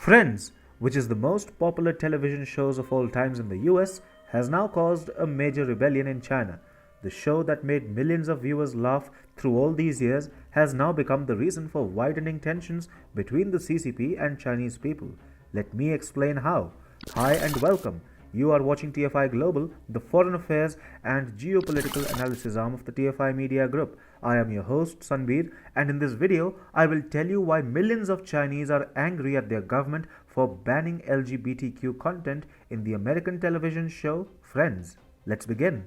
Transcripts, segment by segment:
Friends, which is the most popular television shows of all times in the US, has now caused a major rebellion in China. The show that made millions of viewers laugh through all these years has now become the reason for widening tensions between the CCP and Chinese people. Let me explain how. Hi and welcome. You are watching TFI Global, the foreign affairs and geopolitical analysis arm of the TFI Media Group. I am your host Sanbir, and in this video I will tell you why millions of Chinese are angry at their government for banning LGBTQ content in the American television show Friends. Let's begin.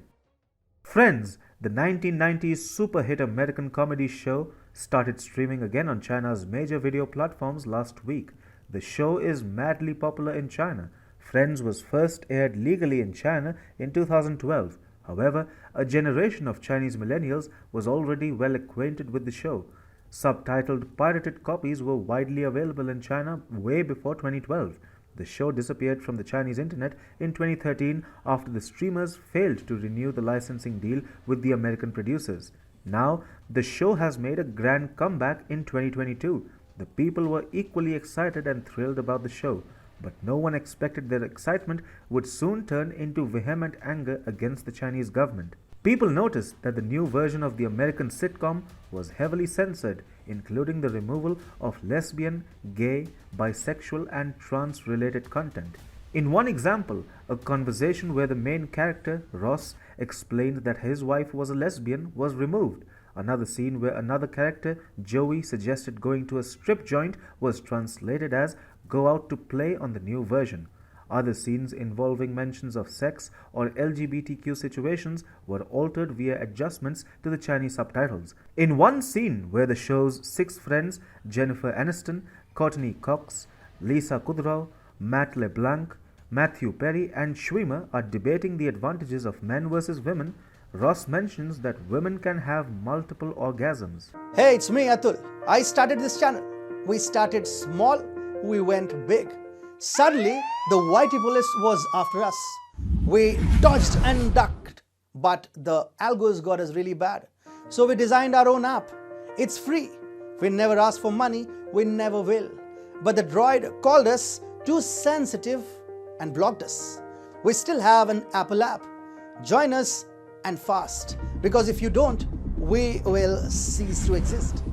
Friends, the 1990s super hit American comedy show, started streaming again on China's major video platforms last week. The show is madly popular in China. Friends was first aired legally in China in 2012. However, a generation of Chinese millennials was already well acquainted with the show. Subtitled pirated copies were widely available in China way before 2012. The show disappeared from the Chinese internet in 2013 after the streamers failed to renew the licensing deal with the American producers. Now, the show has made a grand comeback in 2022. The people were equally excited and thrilled about the show, but no one expected their excitement would soon turn into vehement anger against the Chinese government. People noticed that the new version of the American sitcom was heavily censored, including the removal of lesbian, gay, bisexual and trans-related content. In one example, a conversation where the main character, Ross, explained that his wife was a lesbian was removed. Another scene where another character, Joey, suggested going to a strip joint was translated as "go out to play" on the new version. Other scenes involving mentions of sex or LGBTQ situations were altered via adjustments to the Chinese subtitles. In one scene where the show's six friends, Jennifer Aniston, Courtney Cox, Lisa Kudrow, Matt LeBlanc, Matthew Perry and Schwimmer are debating the advantages of men versus women, Ross mentions that women can have multiple orgasms. Hey, it's me, Atul. I started this channel. We started small, we went big. Suddenly, the whitey police was after us. We dodged and ducked, but the algos got us really bad. So we designed our own app. It's free. We never asked for money, we never will. But the droid called us too sensitive and blocked us. We still have an Apple app. Join us and fast, because if you don't, we will cease to exist.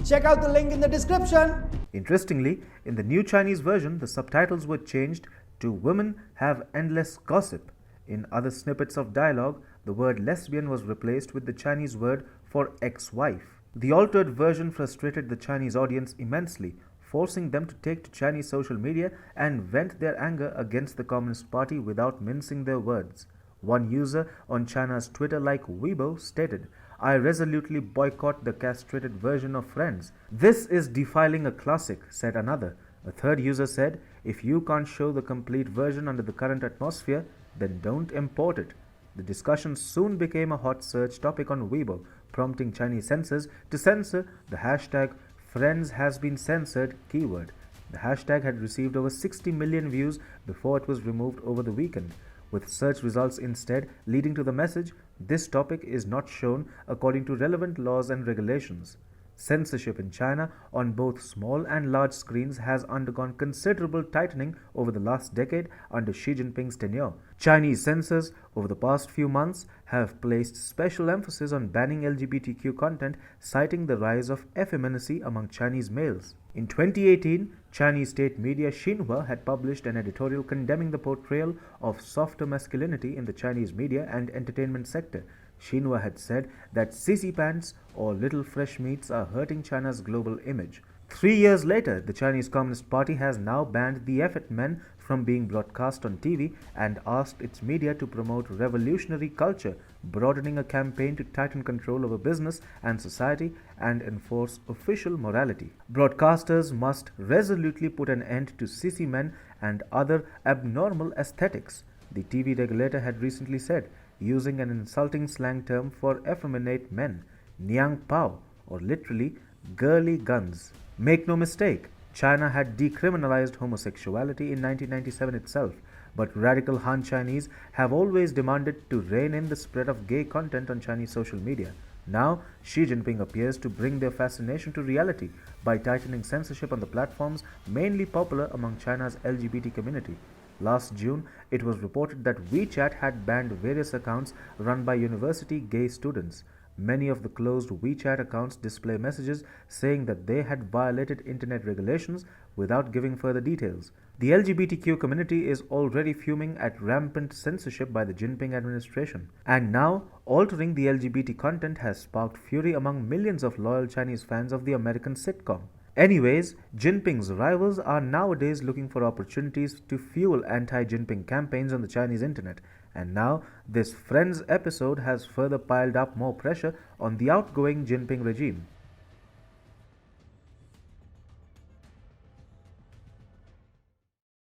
Check out the link in the description. Interestingly, in the new Chinese version, the subtitles were changed to "women have endless gossip." In other snippets of dialogue, the word lesbian was replaced with the Chinese word for ex-wife. The altered version frustrated the Chinese audience immensely, forcing them to take to Chinese social media and vent their anger against the Communist Party without mincing their words. One user on China's Twitter-like Weibo stated, "I resolutely boycott the castrated version of Friends. This is defiling a classic," said another. A third user said, "If you can't show the complete version under the current atmosphere, then don't import it." The discussion soon became a hot search topic on Weibo, prompting Chinese censors to censor the hashtag #FriendsHasBeenCensored keyword. The hashtag had received over 60 million views before it was removed over the weekend, with search results instead leading to the message, "This topic is not shown according to relevant laws and regulations." Censorship in China on both small and large screens has undergone considerable tightening over the last decade under Xi Jinping's tenure. Chinese censors over the past few months have placed special emphasis on banning LGBTQ content, citing the rise of effeminacy among Chinese males. In 2018, Chinese state media Xinhua had published an editorial condemning the portrayal of softer masculinity in the Chinese media and entertainment sector. Xinhua had said that sissy pants or little fresh meats are hurting China's global image. 3 years later, the Chinese Communist Party has now banned the effort men from being broadcast on TV and asked its media to promote revolutionary culture, broadening a campaign to tighten control over business and society and enforce official morality. Broadcasters must resolutely put an end to sissy men and other abnormal aesthetics, the TV regulator had recently said, using an insulting slang term for effeminate men, "Niang Pao," or literally girly guns. Make no mistake, China had decriminalized homosexuality in 1997 itself, but radical Han Chinese have always demanded to rein in the spread of gay content on Chinese social media. Now, Xi Jinping appears to bring their fascination to reality by tightening censorship on the platforms mainly popular among China's LGBT community. Last June, it was reported that WeChat had banned various accounts run by university gay students. Many of the closed WeChat accounts display messages saying that they had violated internet regulations without giving further details. The LGBTQ community is already fuming at rampant censorship by the Jinping administration. And now, altering the LGBT content has sparked fury among millions of loyal Chinese fans of the American sitcom. Anyways, Jinping's rivals are nowadays looking for opportunities to fuel anti Jinping campaigns on the Chinese internet, and now this Friends episode has further piled up more pressure on the outgoing Jinping regime.